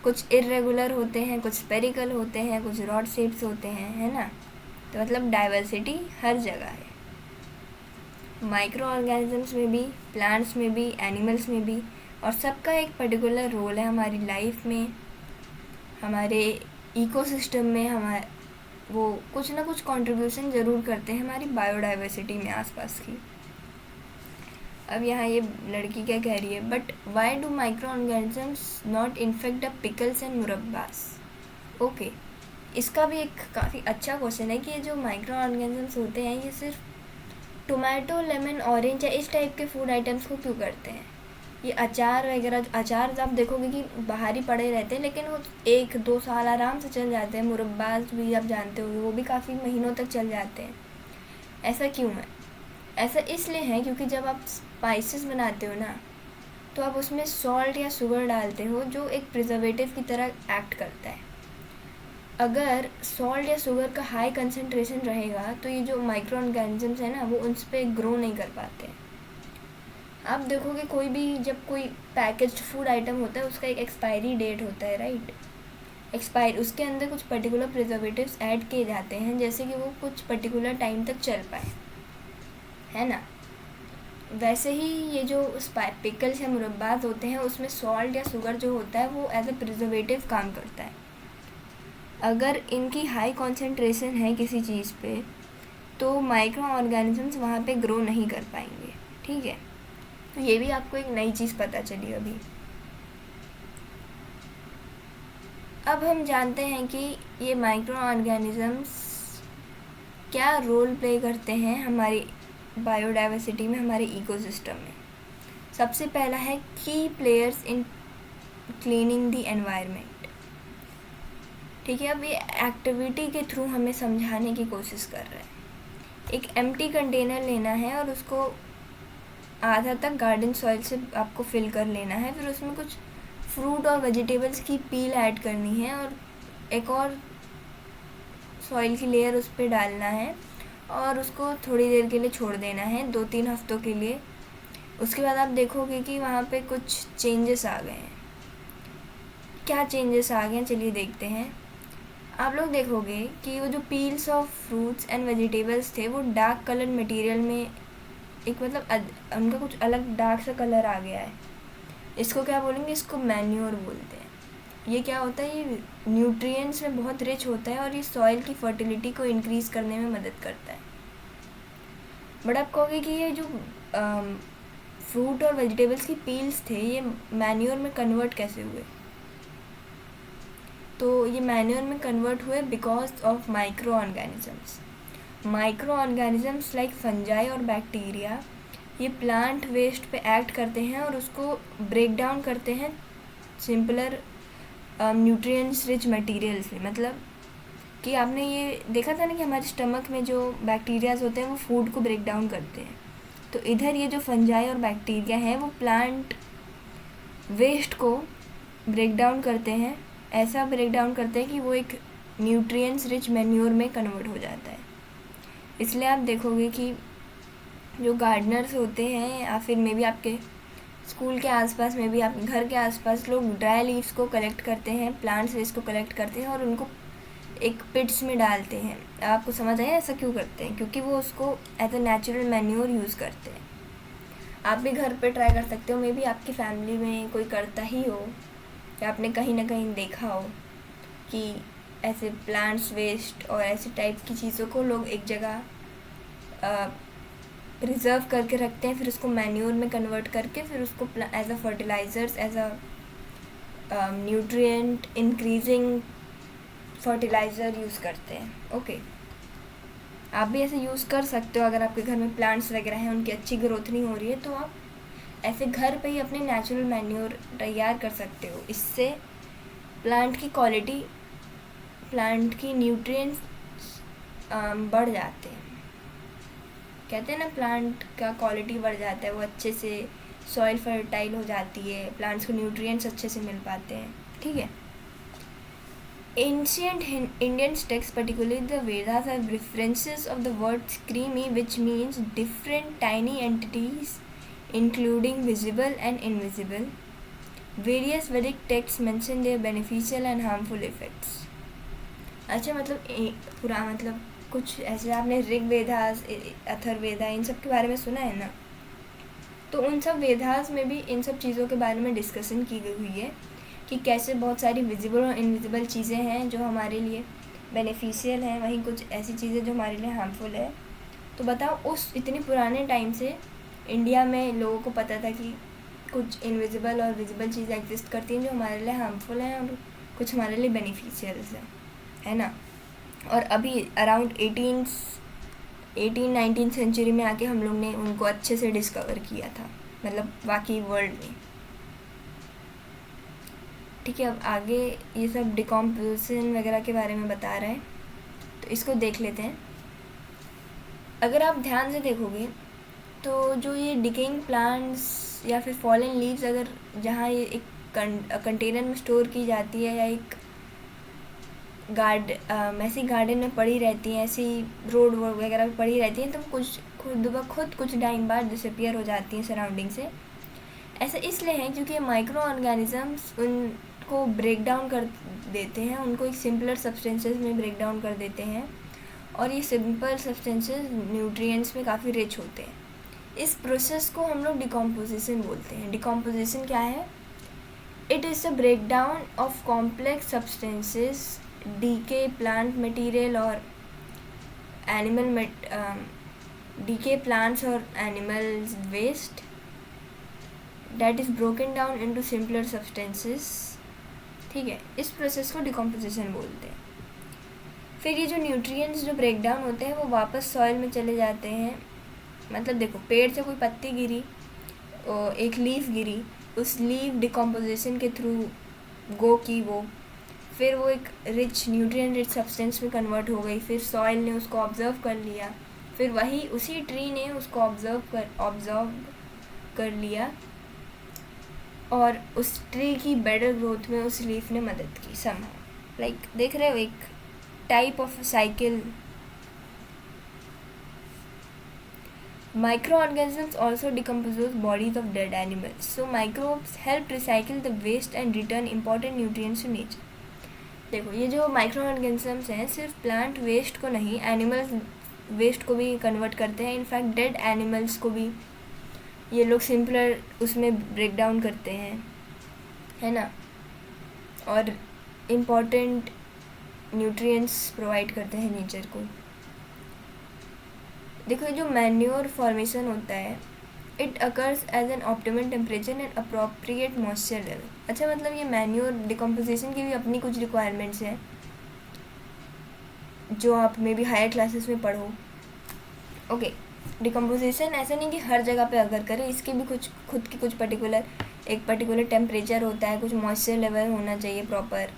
Speaker 1: कुछ इरेगुलर होते हैं, कुछ स्पेरिकल होते हैं, कुछ रॉड शेप्स होते हैं, है ना। तो मतलब डाइवर्सिटी हर जगह है, माइक्रो ऑर्गेनिजम्स में भी, प्लांट्स में भी, एनिमल्स में भी। और सबका एक पर्टिकुलर रोल है हमारी लाइफ में, हमारे इकोसिस्टम में। हमारे वो कुछ ना कुछ कंट्रीब्यूशन ज़रूर करते हैं हमारी बायोडाइवर्सिटी में आसपास की। अब यहाँ ये लड़की क्या कह रही है, but why do microorganisms not infect the pickles and murabbas. Okay, इसका भी एक काफ़ी अच्छा क्वेश्चन है कि ये जो माइक्रो ऑर्गेनिजम्स होते हैं ये सिर्फ टोमेटो, लेमन, ऑरेंज या इस टाइप के फूड आइटम्स को क्यों करते हैं। ये अचार वगैरह, अचार आप देखोगे कि बाहर ही पड़े रहते हैं लेकिन वो 1-2 साल आराम से चल जाते हैं। मुरब्बास भी आप जानते होंगे, वो भी काफ़ी महीनों तक चल जाते हैं। ऐसा क्यों है? ऐसा इसलिए है क्योंकि जब आप स्पाइसेस बनाते हो ना तो आप उसमें सॉल्ट या शुगर डालते हो जो एक प्रिजर्वेटिव की तरह एक्ट करता है। अगर सॉल्ट या शुगर का हाई कंसंट्रेशन रहेगा तो ये जो माइक्रो ऑर्गेनिजम्स है ना वो उन पर ग्रो नहीं कर पाते हैं। आप देखोगे कोई भी, जब कोई पैकेज्ड फूड आइटम होता है उसका एक एक्सपायरी डेट होता है, राइट। एक्सपायर, उसके अंदर कुछ पर्टिकुलर प्रिजर्वेटिव्स ऐड किए जाते हैं जैसे कि वो कुछ पर्टिकुलर टाइम तक चल पाए, है ना। वैसे ही ये जो पिकल्स या मुरब्बात होते हैं उसमें सॉल्ट या शुगर जो होता है वो एज ए प्रिजर्वेटिव काम करता है। अगर इनकी हाई कॉन्सेंट्रेशन है किसी चीज़ पे तो माइक्रो ऑर्गेनिजम्स वहाँ पे ग्रो नहीं कर पाएंगे, ठीक है। तो ये भी आपको एक नई चीज़ पता चली अभी। अब हम जानते हैं कि ये माइक्रो ऑर्गेनिजम्स क्या रोल प्ले करते हैं हमारी बायोडाइवर्सिटी में, हमारे इकोसिस्टम में। सबसे पहला है की players in cleaning the environment, ठीक है। अब ये एक्टिविटी के थ्रू हमें समझाने की कोशिश कर रहे हैं। एक एम्प्टी कंटेनर लेना है और उसको आधा तक गार्डन सॉइल से आपको फिल कर लेना है, फिर उसमें कुछ फ्रूट और वेजिटेबल्स की पील ऐड करनी है और एक और सॉइल की लेयर उस पर डालना है और उसको थोड़ी देर के लिए छोड़ देना है, 2-3 हफ्तों के लिए। उसके बाद आप देखोगे कि वहाँ पे कुछ चेंजेस आ गए हैं। क्या चेंजेस आ गए हैं चलिए देखते हैं। आप लोग देखोगे कि वो जो peels of fruits and vegetables थे वो डार्क कलर मटेरियल में, एक मतलब उनका कुछ अलग डार्क सा कलर आ गया है। इसको क्या बोलेंगे, इसको मैन्योर बोलते हैं। ये क्या होता है, ये न्यूट्रिएंट्स में बहुत रिच होता है और ये सॉइल की फर्टिलिटी को इंक्रीज़ करने में मदद करता है। बट आप कहोगे कि ये जो फ्रूट और वेजिटेबल्स की पील्स थे ये मैन्योर में कन्वर्ट कैसे हुए। तो ये मैन्योर में कन्वर्ट हुए because of micro organisms. Micro organisms like fungi और बैक्टीरिया ये प्लांट वेस्ट पे एक्ट करते हैं और उसको ब्रेक डाउन करते हैं सिंपलर न्यूट्रिएंट्स रिच मटेरियल्स में। मतलब कि आपने ये देखा था ना कि हमारे स्टमक में जो बैक्टीरियाज होते हैं वो फूड को ब्रेक डाउन करते हैं। तो इधर ये जो फंजाई और बैक्टीरिया हैं वो प्लांट वेस्ट को ब्रेक डाउन करते हैं, ऐसा ब्रेक डाउन करते हैं कि वो एक न्यूट्रिएंट्स रिच मैन्योर में कन्वर्ट हो जाता है। इसलिए आप देखोगे कि जो गार्डनर्स होते हैं या फिर मे बी आपके स्कूल के आसपास में भी, आपके घर के आसपास लोग ड्राई लीव्स को कलेक्ट करते हैं, प्लांट्स वेस्ट को कलेक्ट करते हैं और उनको एक पिट्स में डालते हैं। आपको समझ आया ऐसा क्यों करते हैं? क्योंकि वो उसको as a natural manure use करते हैं। आप भी घर पे ट्राई कर सकते हो, मे बी आपकी फैमिली में कोई करता ही हो या आपने कहीं ना कहीं देखा हो कि ऐसे प्लांट्स वेस्ट और ऐसे टाइप की चीज़ों को लोग एक जगह रिज़र्व करके रखते हैं, फिर उसको मैन्योर में कन्वर्ट करके फिर उसको as a fertilizers, as a nutrient increasing fertilizer use करते हैं। ओके, आप भी ऐसे यूज़ कर सकते हो। अगर आपके घर में प्लांट्स वगैरह हैं, उनकी अच्छी ग्रोथ नहीं हो रही है तो आप ऐसे घर पे ही अपने नेचुरल मैन्योर तैयार कर सकते हो। इससे प्लांट की क्वालिटी, प्लांट की न्यूट्रिएंट्स बढ़ जाते हैं। कहते हैं ना प्लांट का क्वालिटी बढ़ जाता है, वो अच्छे से सॉइल फर्टाइल हो जाती है, प्लांट्स को न्यूट्रिएंट्स अच्छे से मिल पाते हैं। ठीक है। Ancient Indian texts, particularly the Vedas, have references of the word screamy, which means different tiny entities, including visible and invisible. Various Vedic texts mention their beneficial and harmful effects. अच्छा, मतलब पूरा मतलब कुछ ऐसे आपने ऋग्वेदास, अथर्ववेदा, इन सब के बारे में सुना है ना, तो उन सब वेदास में भी इन सब चीज़ों के बारे में डिस्कशन की गई हुई है कि कैसे बहुत सारी विजिबल और इनविजिबल चीज़ें हैं जो हमारे लिए बेनिफिशियल हैं, वहीं कुछ ऐसी चीज़ें जो हमारे लिए हार्मफुल है। तो बताओ, उस इतनी पुराने टाइम से इंडिया में लोगों को पता था कि कुछ इनविजिबल और विजिबल चीज़ें एग्जिस्ट करती हैं जो हमारे लिए हार्मफुल हैं और कुछ हमारे लिए बेनिफिशियल्स हैं, है ना। और अभी अराउंड 18-19 सेंचुरी में आके हम लोग ने उनको अच्छे से डिस्कवर किया था, मतलब बाकी वर्ल्ड में। ठीक है, अब आगे ये सब डिकम्पोजिशन वगैरह के बारे में बता रहा है, तो इसको देख लेते हैं। अगर आप ध्यान से देखोगे तो जो ये डिकेइंग प्लांट्स या फिर फॉलन लीव्स, अगर जहाँ ये एक कंटेनर में स्टोर की जाती है या एक ऐसी गार्डन में पड़ी रहती हैं, ऐसी रोड वगैरह में पड़ी रहती हैं, तो कुछ खुद कुछ टाइम बाद डिसअपियर हो जाती हैं सराउंडिंग से। ऐसा इसलिए है क्योंकि माइक्रो ऑर्गेनिजम्स उनको ब्रेक डाउन कर देते हैं, उनको एक सिंपलर सब्सटेंसेस में ब्रेक डाउन कर देते हैं, और ये सिंपल सब्सटेंसेस न्यूट्रिएंट्स में काफ़ी रिच होते हैं। इस प्रोसेस को हम लोग डिकम्पोजिशन बोलते हैं। डिकम्पोजिशन क्या है? It is the break down of complex substances, decay plant material or decay plants or animals waste that is broken down into simpler substances। ठीक है, इस प्रोसेस को डिकम्पोजिशन बोलते हैं। फिर ये जो न्यूट्रिएंट्स जो ब्रेक डाउन होते हैं वो वापस सॉइल में चले जाते हैं। मतलब देखो, पेड़ से कोई पत्ती गिरी, एक लीफ गिरी, उस लीफ डिकम्पोजिशन के थ्रू गो की, वो फिर वो एक रिच न्यूट्रिएंट रिच सब्सटेंस में कन्वर्ट हो गई, फिर सॉइल ने उसको ऑब्जर्व कर लिया, फिर वही उसी ट्री ने उसको ऑब्जर्व कर लिया और उस ट्री की बेटर ग्रोथ में उस लीफ ने मदद की समहाउ। लाइक देख रहे हो, एक type of cycle. Microorganisms also decompose bodies of dead animals. So microbes help recycle the waste and return important nutrients to nature. देखो, ये जो माइक्रो ऑर्गेनिजम्स हैं सिर्फ प्लांट वेस्ट को नहीं, एनिमल्स वेस्ट को भी कन्वर्ट करते हैं। इनफैक्ट डेड एनिमल्स को भी ये लोग सिंपलर उसमें ब्रेक डाउन करते हैं, है ना, और इम्पॉर्टेंट न्यूट्रिएंट्स प्रोवाइड करते हैं नेचर को। देखो, ये जो मैन्योर फॉर्मेशन होता है, it occurs as an optimal temperature and appropriate moisture level. अच्छा, मतलब ये मैन्योर डिकम्पोजिशन की भी अपनी कुछ रिक्वायरमेंट्स हैं जो आप मे बी हायर क्लासेस में पढ़ो। ओके, डिकम्पोजिशन ऐसा नहीं कि हर जगह पे अगर करें, इसके भी कुछ खुद की कुछ पर्टिकुलर टेम्परेचर होता है, कुछ मॉइस्चर लेवल होना चाहिए प्रॉपर,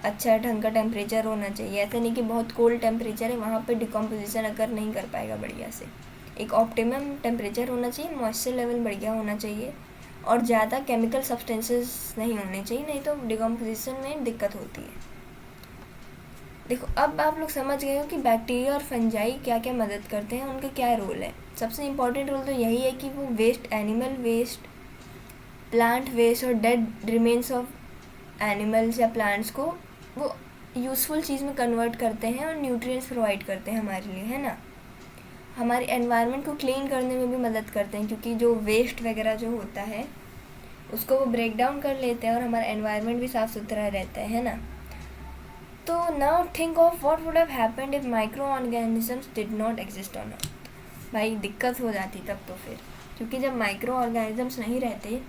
Speaker 1: अच्छा ढंग का टेम्परेचर होना चाहिए। ऐसा नहीं कि बहुत कोल्ड टेम्परेचर है वहाँ पे डिकम्पोजिशन अगर नहीं कर पाएगा बढ़िया से। एक ऑप्टिमम टेम्परेचर होना चाहिए, मॉइस्चर लेवल बढ़िया होना चाहिए, और ज़्यादा केमिकल सब्सटेंसेस नहीं होने चाहिए, नहीं तो डिकम्पोजिशन में दिक्कत होती है। देखो, अब आप लोग समझ गए हो कि बैक्टीरिया और फंजाई क्या क्या मदद करते हैं, उनका क्या रोल है। सबसे इम्पॉर्टेंट रोल तो यही है कि वो waste, animal waste, plant waste और डेड रिमेन्स ऑफ एनिमल्स या प्लांट्स को वो यूज़फुल चीज़ में कन्वर्ट करते हैं और न्यूट्रिएंट्स प्रोवाइड करते हैं हमारे लिए, है ना। हमारे एनवायरनमेंट को क्लीन करने में भी मदद करते हैं, क्योंकि जो वेस्ट वगैरह जो होता है उसको वो ब्रेक डाउन कर लेते हैं और हमारा एनवायरनमेंट भी साफ़ सुथरा रहता है ना। तो now think of what would have happened if micro organisms did not exist on earth. भाई दिक्कत हो जाती तब तो फिर, क्योंकि जब माइक्रो ऑर्गेनिजम्स नहीं रहते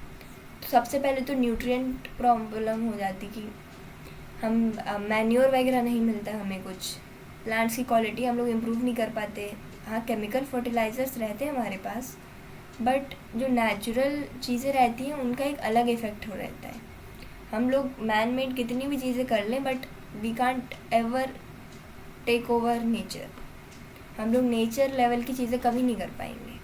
Speaker 1: तो सबसे पहले तो न्यूट्रिएंट प्रॉब्लम हो जाती कि हम मैन्योर वगैरह नहीं मिलता हमें, कुछ प्लांट्स की क्वालिटी हम लोग इम्प्रूव नहीं कर पाते। हाँ, केमिकल फर्टिलाइज़र्स रहते हैं हमारे पास, बट जो नेचुरल चीज़ें रहती हैं उनका एक अलग इफ़ेक्ट हो रहता है। हम लोग मैन मेड कितनी भी चीज़ें कर लें but we can't ever take over nature. हम लोग नेचर लेवल की चीज़ें कभी नहीं कर पाएंगे।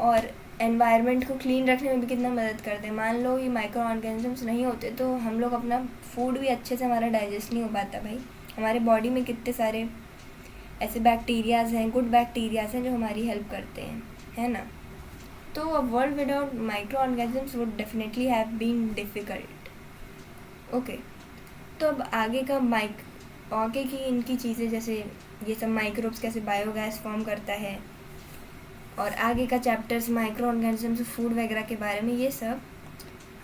Speaker 1: और एनवायरनमेंट को क्लीन रखने में भी कितना मदद करते हैं। मान लो ये माइक्रो ऑर्गेनिजम्स नहीं होते तो हम लोग अपना फूड भी अच्छे से हमारा डाइजेस्ट नहीं हो पाता भाई। हमारे बॉडी में कितने सारे ऐसे बैक्टीरियाज़ हैं, गुड बैक्टीरियाज़ हैं जो हमारी हेल्प करते हैं, है ना। तो a world without micro organisms would definitely have been difficult. Okay, तो अब आगे की इनकी चीज़ें, जैसे ये सब माइक्रोब्स कैसे बायोगैस फॉर्म करता है, और आगे का चैप्टर्स माइक्रो ऑर्गेनिजम्स फूड वगैरह के बारे में, ये सब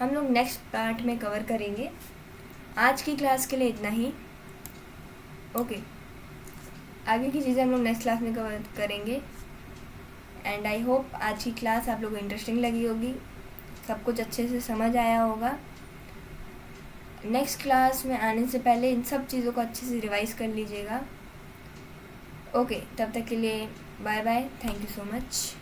Speaker 1: हम लोग नेक्स्ट पार्ट में कवर करेंगे। आज की क्लास के लिए इतना ही। ओके, आगे की चीज़ें हम लोग नेक्स्ट क्लास में कवर करेंगे। एंड आई होप आज की क्लास आप लोगों को इंटरेस्टिंग लगी होगी, सब कुछ अच्छे से समझ आया होगा। नेक्स्ट क्लास में आने से पहले इन सब चीज़ों को अच्छे से रिवाइज कर लीजिएगा। ओके, तब तक के लिए bye bye, thank you so much.